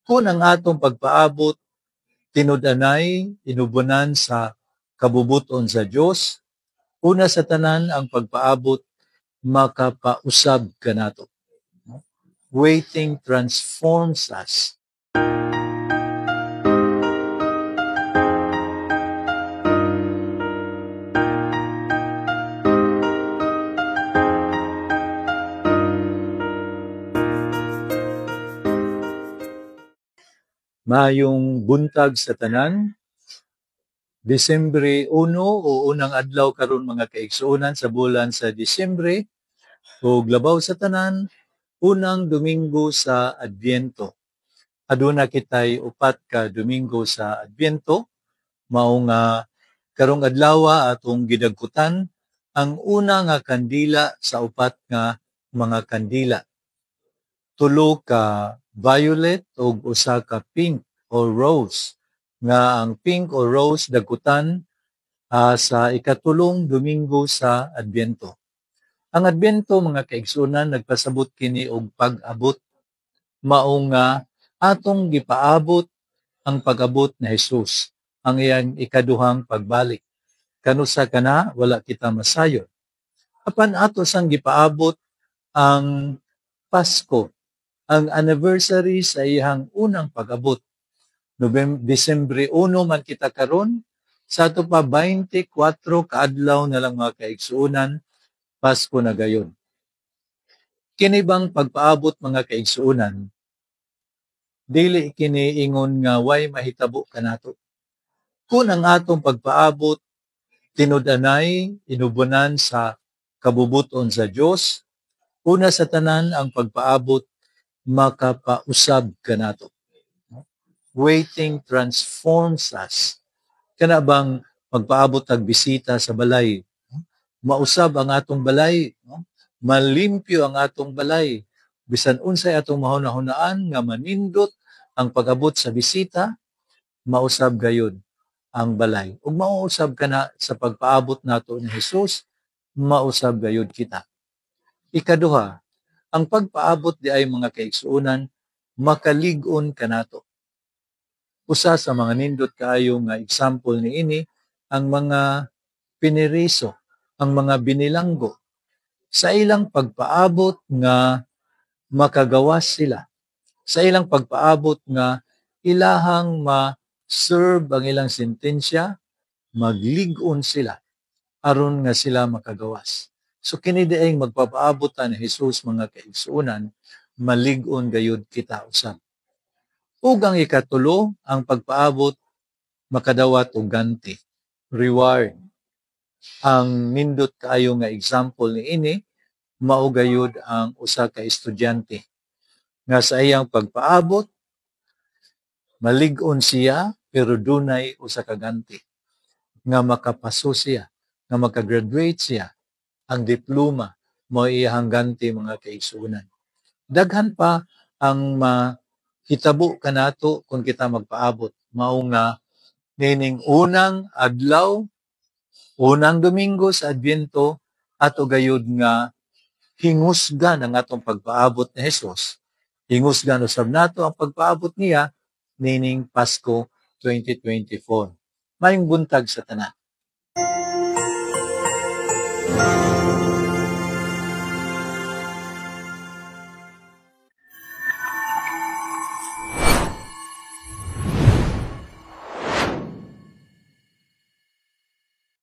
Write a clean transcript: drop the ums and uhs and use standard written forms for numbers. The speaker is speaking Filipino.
Kung ang atong pagpaabot tinud-anay inubunan sa kabubuton sa Dios, una sa tanan ang pagpaabot makapausab kanato. Waiting transforms us. Mayong buntag sa tanan, Disyembre 1 o unang adlaw karon mga kaigsuonan sa bulan sa Disyembre ug labaw sa tanan, unang Domingo sa Adbyento. Aduna kitay upat ka Domingo sa Adbyento, mao nga karong adlaw atong gidagkutan ang una nga kandila sa upat nga mga kandila. Tulo ka violet ug usa ka pink or rose, nga ang pink or rose dagkutan sa ikatulong Domingo sa Adbyento. Ang Adbyento mga kaigsunan nagpasabot kini og pag-abot, mao nga atong gipaabot ang pag-abot ni Hesus, ang iyang ikaduhang pagbalik. Kanusa kana wala kita masayon. Apan ato sang gipaabot ang Pasko, ang anniversary sa iyang unang pag-abot. Disyembre 1 man kita karon, sa ato pa 24 kaadlaw na lang mga kaigsuonan, Pasko na gayon. Kini bang pagpaabot mga kaigsuonan, dili kini ingon nga way mahitabo kanato. Kung ang atong pagpaabot tinud-anay inubunan sa kabubuton sa Dios, una sa tanan ang pagpaabot makapausab kanato. Waiting transforms us. Kana bang magpaabot tag bisita sa balay, mausab ang atong balay, malimpyo ang atong balay, bisan unsay atong mahunahunaan nga manindot ang pag-abot sa bisita, mausab gayud ang balay. Ug mausab kana sa pagpaabot nato ni Hesus, mausab gayud kita. Ikaduha, ang pagpaabot di ay mga kaigsuonan, makalig-on kanato. Usa sa mga nindot kaayo nga example niini ang mga piniriso, ang mga binilanggo. Sa ilang pagpaabot nga makagawas sila. Sa ilang pagpaabot nga ilahang ma-serve ang ilang sentensya, maglig-on sila aron nga sila makagawas. So kini diay magpapaabot ni Hesus mga kaigsuonan, malig-on gayud kita usab. Ug ang ikatulo, ang pagpaabot makadawat og ganti, reward. Ang nindot kaayo nga example niini mao gayud ang usa ka estudyante nga sa iyang pagpaabot malig-on siya pero dunay usa ka ganti nga makapaso siya, nga makagraduate siya. Ang diploma mao iyang ganti mga kaigsuonan. Daghan pa ang hitabo kanato kung kita magpaabot, mao nga nining unang adlaw, unang Domingo sa Adbyento, ato gayud nga hingusgan ang atong pagpaabot ni Hesus. Hingusgan usab nato ang pagpaabot niya nining Pasko 2024. Mayong buntag sa tanan.